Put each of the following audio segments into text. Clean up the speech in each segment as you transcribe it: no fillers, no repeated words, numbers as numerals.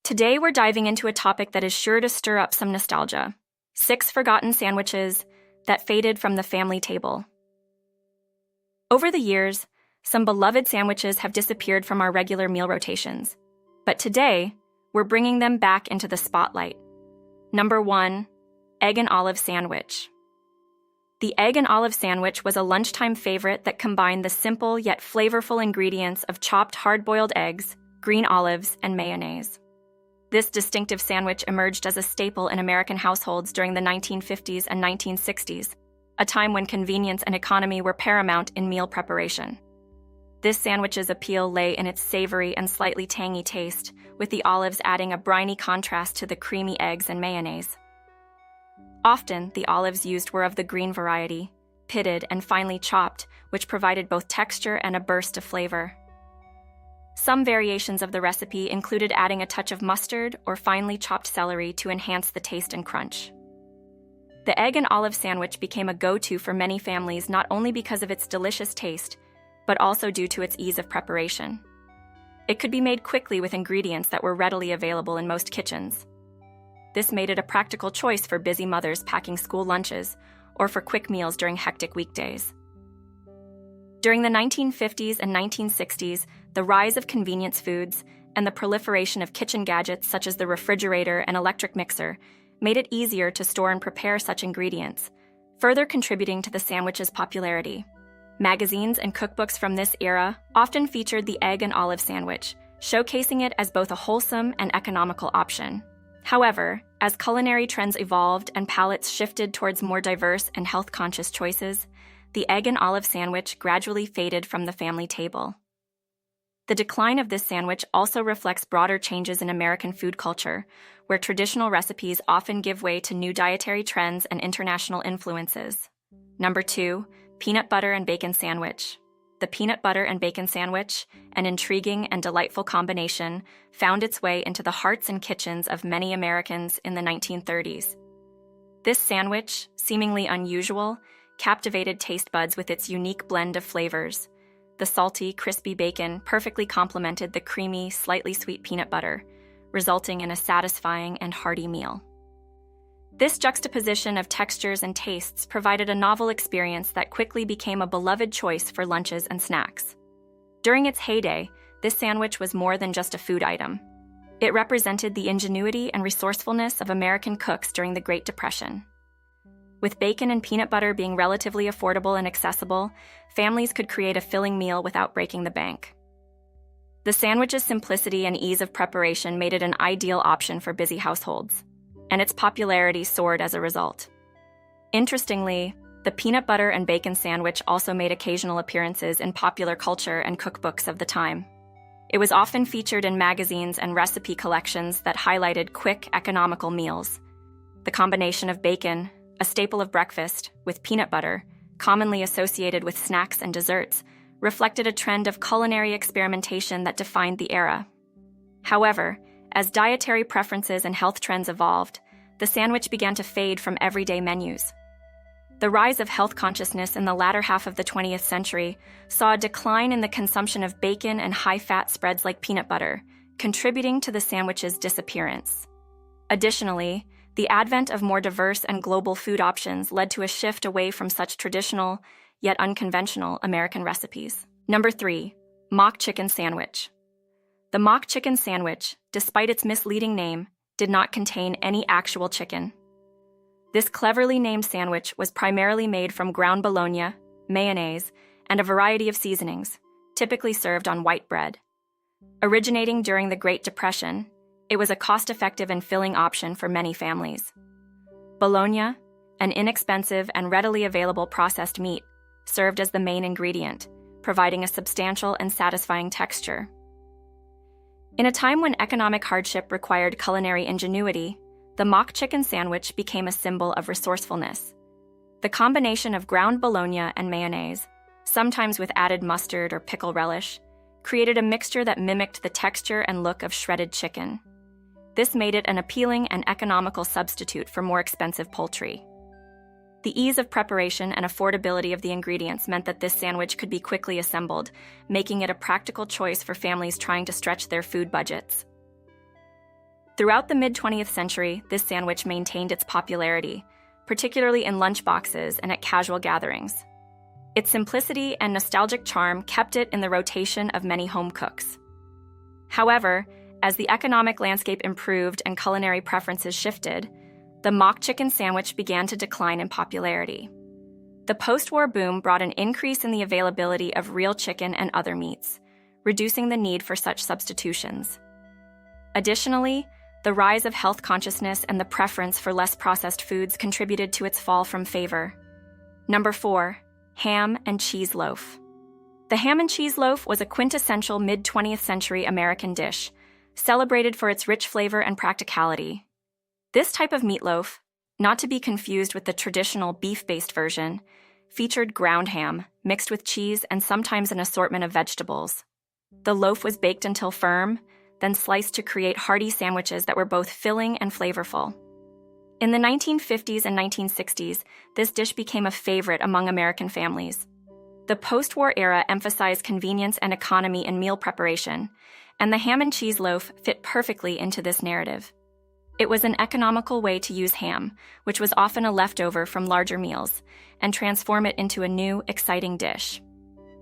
Today we're diving into a topic that is sure to stir up some nostalgia. 6 forgotten sandwiches that faded from the family table. Over the years, some beloved sandwiches have disappeared from our regular meal rotations. But today, we're bringing them back into the spotlight. Number 1, egg and olive sandwich. The egg and olive sandwich was a lunchtime favorite that combined the simple yet flavorful ingredients of chopped hard-boiled eggs, green olives, and mayonnaise. This distinctive sandwich emerged as a staple in American households during the 1950s and 1960s, a time when convenience and economy were paramount in meal preparation. This sandwich's appeal lay in its savory and slightly tangy taste, with the olives adding a briny contrast to the creamy eggs and mayonnaise. Often, the olives used were of the green variety, pitted and finely chopped, which provided both texture and a burst of flavor. Some variations of the recipe included adding a touch of mustard or finely chopped celery to enhance the taste and crunch. The egg and olive sandwich became a go-to for many families not only because of its delicious taste, but also due to its ease of preparation. It could be made quickly with ingredients that were readily available in most kitchens. This made it a practical choice for busy mothers packing school lunches or for quick meals during hectic weekdays. During the 1950s and 1960s, the rise of convenience foods and the proliferation of kitchen gadgets such as the refrigerator and electric mixer made it easier to store and prepare such ingredients, further contributing to the sandwich's popularity. Magazines and cookbooks from this era often featured the egg and olive sandwich, showcasing it as both a wholesome and economical option. However, as culinary trends evolved and palates shifted towards more diverse and health-conscious choices, the egg and olive sandwich gradually faded from the family table. The decline of this sandwich also reflects broader changes in American food culture, where traditional recipes often give way to new dietary trends and international influences. Number 2, peanut butter and bacon sandwich. The peanut butter and bacon sandwich, an intriguing and delightful combination, found its way into the hearts and kitchens of many Americans in the 1930s. This sandwich, seemingly unusual, captivated taste buds with its unique blend of flavors. The salty, crispy bacon perfectly complemented the creamy, slightly sweet peanut butter, resulting in a satisfying and hearty meal. This juxtaposition of textures and tastes provided a novel experience that quickly became a beloved choice for lunches and snacks. During its heyday, this sandwich was more than just a food item. It represented the ingenuity and resourcefulness of American cooks during the Great Depression. With bacon and peanut butter being relatively affordable and accessible, families could create a filling meal without breaking the bank. The sandwich's simplicity and ease of preparation made it an ideal option for busy households, and its popularity soared as a result. Interestingly, the peanut butter and bacon sandwich also made occasional appearances in popular culture and cookbooks of the time. It was often featured in magazines and recipe collections that highlighted quick, economical meals. The combination of bacon, a staple of breakfast, with peanut butter, commonly associated with snacks and desserts, reflected a trend of culinary experimentation that defined the era. However, as dietary preferences and health trends evolved, the sandwich began to fade from everyday menus. The rise of health consciousness in the latter half of the 20th century saw a decline in the consumption of bacon and high-fat spreads like peanut butter, contributing to the sandwich's disappearance. Additionally, the advent of more diverse and global food options led to a shift away from such traditional, yet unconventional American recipes. Number 3, mock chicken sandwich. The mock chicken sandwich, despite its misleading name, did not contain any actual chicken. This cleverly named sandwich was primarily made from ground bologna, mayonnaise, and a variety of seasonings, typically served on white bread. Originating during the Great Depression, it was a cost-effective and filling option for many families. Bologna, an inexpensive and readily available processed meat, served as the main ingredient, providing a substantial and satisfying texture. In a time when economic hardship required culinary ingenuity, the mock chicken sandwich became a symbol of resourcefulness. The combination of ground bologna and mayonnaise, sometimes with added mustard or pickle relish, created a mixture that mimicked the texture and look of shredded chicken. This made it an appealing and economical substitute for more expensive poultry. The ease of preparation and affordability of the ingredients meant that this sandwich could be quickly assembled, making it a practical choice for families trying to stretch their food budgets. Throughout the mid-20th century, this sandwich maintained its popularity, particularly in lunchboxes and at casual gatherings. Its simplicity and nostalgic charm kept it in the rotation of many home cooks. However, as the economic landscape improved and culinary preferences shifted, the mock chicken sandwich began to decline in popularity. The post-war boom brought an increase in the availability of real chicken and other meats, reducing the need for such substitutions. Additionally, the rise of health consciousness and the preference for less processed foods contributed to its fall from favor. Number 4. Ham and cheese loaf. The ham and cheese loaf was a quintessential mid-20th century American dish, celebrated for its rich flavor and practicality. This type of meatloaf, not to be confused with the traditional beef-based version, featured ground ham, mixed with cheese and sometimes an assortment of vegetables. The loaf was baked until firm, then sliced to create hearty sandwiches that were both filling and flavorful. In the 1950s and 1960s, this dish became a favorite among American families. The post-war era emphasized convenience and economy in meal preparation, and the ham and cheese loaf fit perfectly into this narrative. It was an economical way to use ham, which was often a leftover from larger meals, and transform it into a new, exciting dish.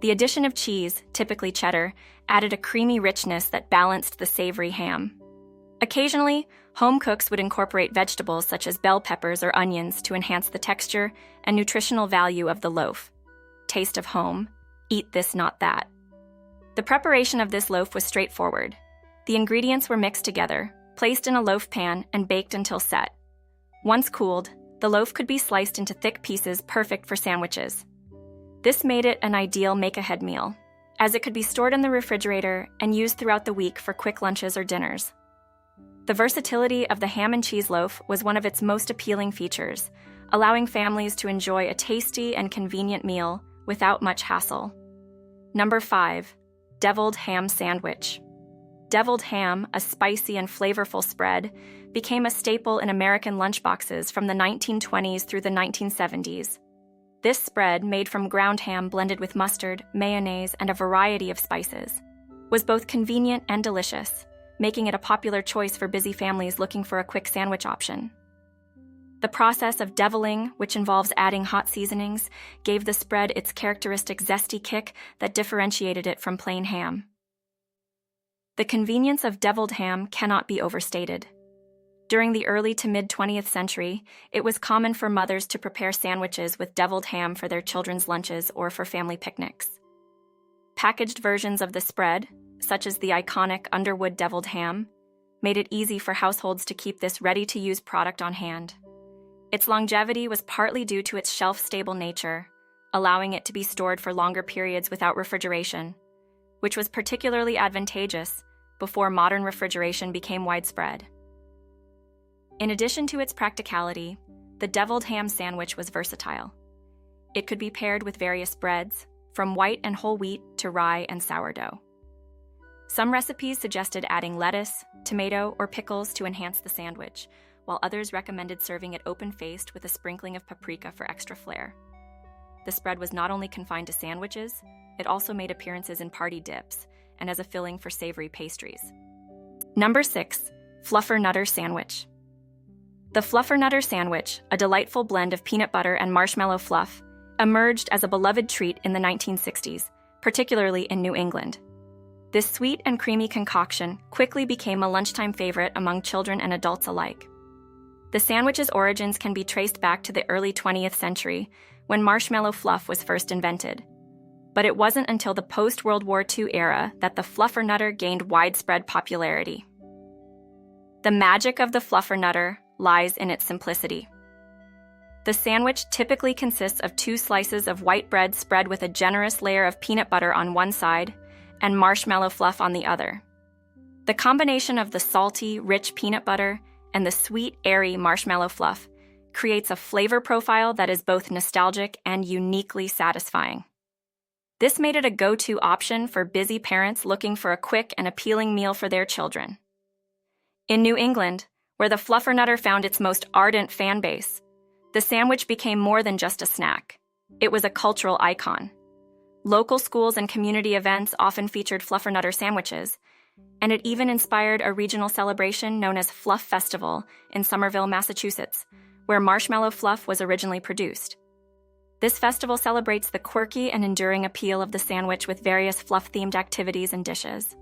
The addition of cheese, typically cheddar, added a creamy richness that balanced the savory ham. Occasionally, home cooks would incorporate vegetables such as bell peppers or onions to enhance the texture and nutritional value of the loaf. Taste of home, eat this, not that. The preparation of this loaf was straightforward. The ingredients were mixed together, placed in a loaf pan, and baked until set. Once cooled, the loaf could be sliced into thick pieces perfect for sandwiches. This made it an ideal make-ahead meal, as it could be stored in the refrigerator and used throughout the week for quick lunches or dinners. The versatility of the ham and cheese loaf was one of its most appealing features, allowing families to enjoy a tasty and convenient meal without much hassle. Number 5. Deviled ham sandwich. Deviled ham, a spicy and flavorful spread, became a staple in American lunchboxes from the 1920s through the 1970s. This spread, made from ground ham blended with mustard, mayonnaise, and a variety of spices, was both convenient and delicious, making it a popular choice for busy families looking for a quick sandwich option. The process of deviling, which involves adding hot seasonings, gave the spread its characteristic zesty kick that differentiated it from plain ham. The convenience of deviled ham cannot be overstated. During the early to mid-20th century, it was common for mothers to prepare sandwiches with deviled ham for their children's lunches or for family picnics. Packaged versions of the spread, such as the iconic Underwood deviled ham, made it easy for households to keep this ready-to-use product on hand. Its longevity was partly due to its shelf-stable nature, allowing it to be stored for longer periods without refrigeration, which was particularly advantageous before modern refrigeration became widespread. In addition to its practicality, the deviled ham sandwich was versatile. It could be paired with various breads, from white and whole wheat to rye and sourdough. Some recipes suggested adding lettuce, tomato, or pickles to enhance the sandwich, while others recommended serving it open-faced with a sprinkling of paprika for extra flair. The spread was not only confined to sandwiches, it also made appearances in party dips and as a filling for savory pastries. Number 6. Fluffernutter sandwich. The Fluffernutter sandwich, a delightful blend of peanut butter and marshmallow fluff, emerged as a beloved treat in the 1960s, particularly in New England. This sweet and creamy concoction quickly became a lunchtime favorite among children and adults alike. The sandwich's origins can be traced back to the early 20th century, when marshmallow fluff was first invented. But it wasn't until the post-World War II era that the Fluffernutter gained widespread popularity. The magic of the Fluffernutter lies in its simplicity. The sandwich typically consists of 2 slices of white bread spread with a generous layer of peanut butter on one side and marshmallow fluff on the other. The combination of the salty, rich peanut butter and the sweet, airy marshmallow fluff creates a flavor profile that is both nostalgic and uniquely satisfying. This made it a go-to option for busy parents looking for a quick and appealing meal for their children. In New England, where the Fluffernutter found its most ardent fan base, the sandwich became more than just a snack. It was a cultural icon. Local schools and community events often featured Fluffernutter sandwiches, and it even inspired a regional celebration known as Fluff Festival in Somerville, Massachusetts, where marshmallow fluff was originally produced. This festival celebrates the quirky and enduring appeal of the sandwich with various fluff-themed activities and dishes.